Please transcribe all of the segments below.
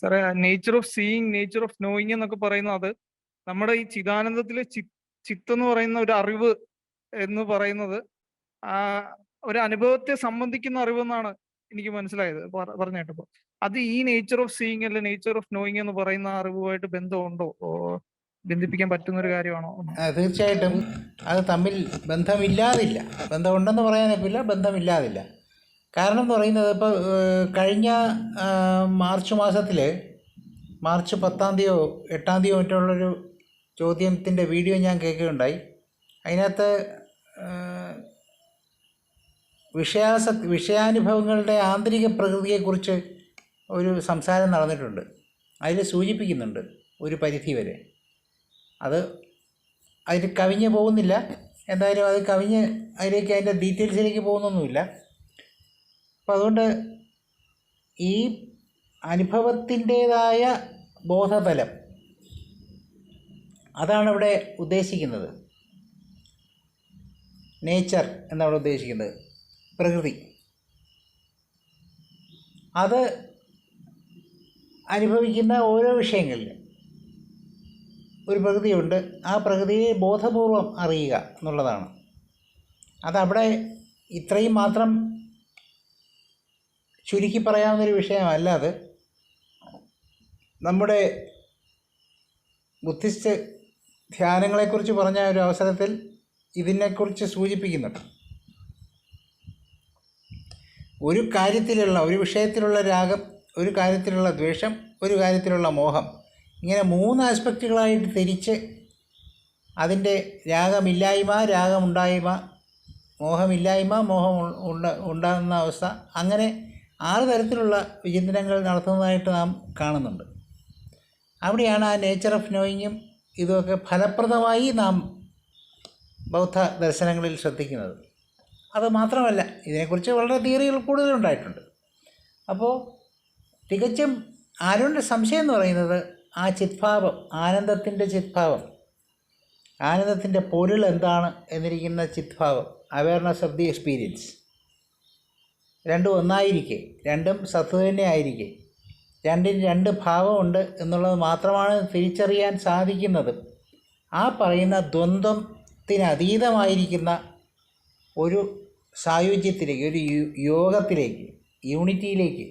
സാറേ, nature of seeing, nature of knowing എന്നൊക്കെ പറയുന്നത് അത് നമ്മുടെ ഈ ചിദാനന്ദത്തിലെ ചിത്ത് എന്ന് പറയുന്ന ഒരു അറിവ് എന്ന് പറയുന്നത് ആ ഒരു അനുഭവത്തെ സംബന്ധിക്കുന്ന അറിവെന്നാണ് എനിക്ക് മനസ്സിലായത് പറഞ്ഞു കേട്ടപ്പോ. അത് ഈ നേച്ചർ ഓഫ് സീയിങ് അല്ലെ നേച്ചർ ഓഫ് നോയിങ് എന്ന് പറയുന്ന അറിവുമായിട്ട് ബന്ധമുണ്ടോ, ബന്ധിപ്പിക്കാൻ പറ്റുന്ന ഒരു കാര്യമാണോ? തീർച്ചയായിട്ടും അത് തമ്മിൽ ബന്ധമില്ലാതില്ല. ബന്ധമുണ്ടെന്ന് പറയാനൊക്കില്ല, ബന്ധമില്ലാതില്ല. കാരണം എന്ന് പറയുന്നത് ഇപ്പോൾ കഴിഞ്ഞ മാർച്ച് മാസത്തിൽ മാർച്ച് 10-ാം തീയതിയോ 8-ാം തീയതിയോ മറ്റുള്ളൊരു ചോദ്യത്തിൻ്റെ വീഡിയോ ഞാൻ കേൾക്കുകയുണ്ടായി. അതിനകത്ത് വിഷയാനുഭവങ്ങളുടെ ആന്തരിക പ്രകൃതിയെക്കുറിച്ച് ഒരു സംസാരം നടന്നിട്ടുണ്ട്. അതിൽ സൂചിപ്പിക്കുന്നുണ്ട് ഒരു പരിധി വരെ. അതിൽ കവിഞ്ഞ് പോകുന്നില്ല. എന്തായാലും അത് കവിഞ്ഞ് അതിൻ്റെ ഡീറ്റെയിൽസിലേക്ക് പോകുന്നൊന്നുമില്ല. അപ്പോൾ അതുകൊണ്ട് ഈ അനുഭവത്തിൻ്റേതായ ബോധതലം അതാണ് ഇവിടെ ഉദ്ദേശിക്കുന്നത്. നേച്ചർ എന്നവിടെ ഉദ്ദേശിക്കുന്നത് പ്രകൃതി. അത് അനുഭവിക്കുന്ന ഓരോ വിഷയങ്ങളിലും ഒരു പ്രകൃതിയുണ്ട്. ആ പ്രകൃതിയെ ബോധപൂർവം അറിയുക എന്നുള്ളതാണ്. അതവിടെ ഇത്രയും മാത്രം ചുരുക്കി പറയാവുന്നൊരു വിഷയമല്ല അത്. നമ്മുടെ ബുദ്ധിസ്റ്റ് ധ്യാനങ്ങളെക്കുറിച്ച് പറഞ്ഞ ഒരു അവസരത്തിൽ ഇതിനെക്കുറിച്ച് സൂചിപ്പിക്കുന്നുണ്ട്. ഒരു കാര്യത്തിലുള്ള, ഒരു വിഷയത്തിലുള്ള രാഗം, ഒരു കാര്യത്തിലുള്ള ദ്വേഷം, ഒരു കാര്യത്തിലുള്ള മോഹം, ഇങ്ങനെ 3 ആസ്പെക്റ്റുകളായിട്ട് തിരിച്ച് അതിൻ്റെ രാഗമില്ലായ്മ, രാഗമുണ്ടായ്മ, മോഹമില്ലായ്മ, മോഹം ഉണ്ടാകുന്ന അവസ്ഥ, അങ്ങനെ 6 തരത്തിലുള്ള വിചിന്തനങ്ങൾ നടത്തുന്നതായിട്ട് നാം കാണുന്നുണ്ട്. അവിടെയാണ് ആ നേച്ചർ ഓഫ് നോയിങ്ങും ഇതൊക്കെ ഫലപ്രദമായി നാം ബൗദ്ധ ദർശനങ്ങളിൽ ശ്രദ്ധിക്കുന്നത്. അത് മാത്രമല്ല, ഇതിനെക്കുറിച്ച് വളരെ തിയറികൾ കൂടുതലുണ്ടായിട്ടുണ്ട്. അപ്പോൾ തികച്ചും ആരോൻ്റെ സംശയം എന്ന് പറയുന്നത് ആ ചിത്ഭാവം, ആനന്ദത്തിൻ്റെ ചിത്ഭാവം, ആനന്ദത്തിൻ്റെ പൊരുൾ എന്താണ് എന്നിരിക്കുന്ന ചിത്ഭാവം, അവയർനെസ് ഓഫ് ദി എക്സ്പീരിയൻസ്, രണ്ടും ഒന്നായിരിക്കെ, രണ്ടും സത്ത് തന്നെ ആയിരിക്കെ, രണ്ടിന് 2 ഭാവമുണ്ട് എന്നുള്ളത് മാത്രമാണ് തിരിച്ചറിയാൻ സാധിക്കുന്നത്. ആ പറയുന്ന ദ്വന്ദ്വത്തിനതീതമായിരിക്കുന്ന ഒരു സായുജ്യത്തിലേക്ക്, ഒരു യോഗത്തിലേക്ക്, യൂണിറ്റിയിലേക്ക്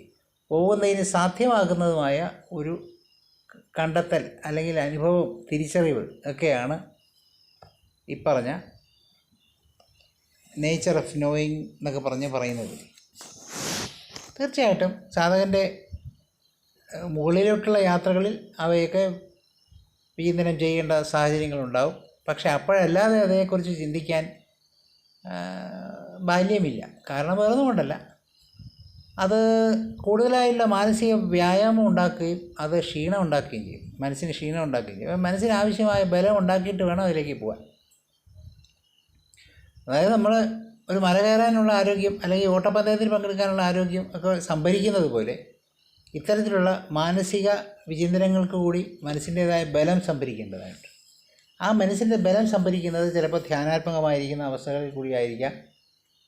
പോകുന്നതിന് സാധ്യമാകുന്നതുമായ ഒരു കണ്ടെത്തൽ അല്ലെങ്കിൽ അനുഭവം, തിരിച്ചറിവ് ഒക്കെയാണ് ഈ പറഞ്ഞ നേച്ചർ ഓഫ് നോയിങ് എന്നൊക്കെ പറയുന്നത്. തീർച്ചയായിട്ടും സാധകൻ്റെ മുകളിലോട്ടുള്ള യാത്രകളിൽ അവയൊക്കെ വിചിന്തനം ചെയ്യേണ്ട സാഹചര്യങ്ങളുണ്ടാവും. പക്ഷെ അപ്പോഴല്ലാതെ അതേക്കുറിച്ച് ചിന്തിക്കാൻ ബാല്യമില്ല. കാരണം വേറൊന്നും കൊണ്ടല്ല, അത് കൂടുതലായുള്ള മാനസിക വ്യായാമം ഉണ്ടാക്കുകയും അത് ക്ഷീണം ഉണ്ടാക്കുകയും ചെയ്യും, മനസ്സിന് ക്ഷീണം ഉണ്ടാക്കുകയും ചെയ്യും. അപ്പം മനസ്സിന് ആവശ്യമായ ബലം ഉണ്ടാക്കിയിട്ട് വേണം അതിലേക്ക് പോകാൻ. അതായത് നമ്മൾ ഒരു മല കയറാനുള്ള ആരോഗ്യം അല്ലെങ്കിൽ ഓട്ടപ്പന്തയത്തിൽ പങ്കെടുക്കാനുള്ള ആരോഗ്യം ഒക്കെ സംഭരിക്കുന്നത് പോലെ ഇത്തരത്തിലുള്ള മാനസിക വിചിന്തനങ്ങൾക്ക് കൂടി മനസ്സിൻ്റേതായ ബലം സംഭരിക്കേണ്ടതായിട്ട്. ആ മനസ്സിൻ്റെ ബലം സംഭരിക്കുന്നത് ചിലപ്പോൾ ധ്യാനാത്മകമായിരിക്കുന്ന അവസ്ഥകളിൽ കൂടിയായിരിക്കാം,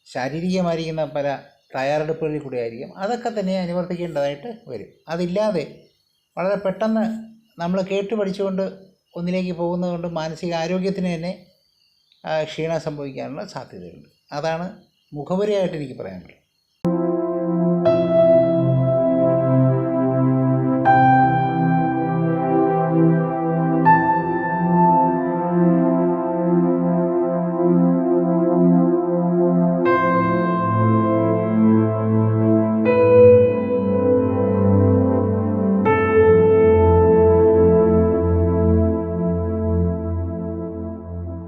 ശാരീരികമായിരിക്കുന്ന പല തയ്യാറെടുപ്പുകളിൽ കൂടി ആയിരിക്കും. അതൊക്കെ തന്നെ അനുവർത്തിക്കേണ്ടതായിട്ട് വരും. അതില്ലാതെ വളരെ പെട്ടെന്ന് നമ്മൾ കേട്ട് പഠിച്ചുകൊണ്ട് ഒന്നിലേക്ക് പോകുന്നതുകൊണ്ട് മാനസിക ആരോഗ്യത്തിന് തന്നെ ക്ഷീണം സംഭവിക്കാനുള്ള സാധ്യതയുണ്ട്. അതാണ് മുഖവുരയായിട്ട് എനിക്ക് പറയാനുള്ളത്.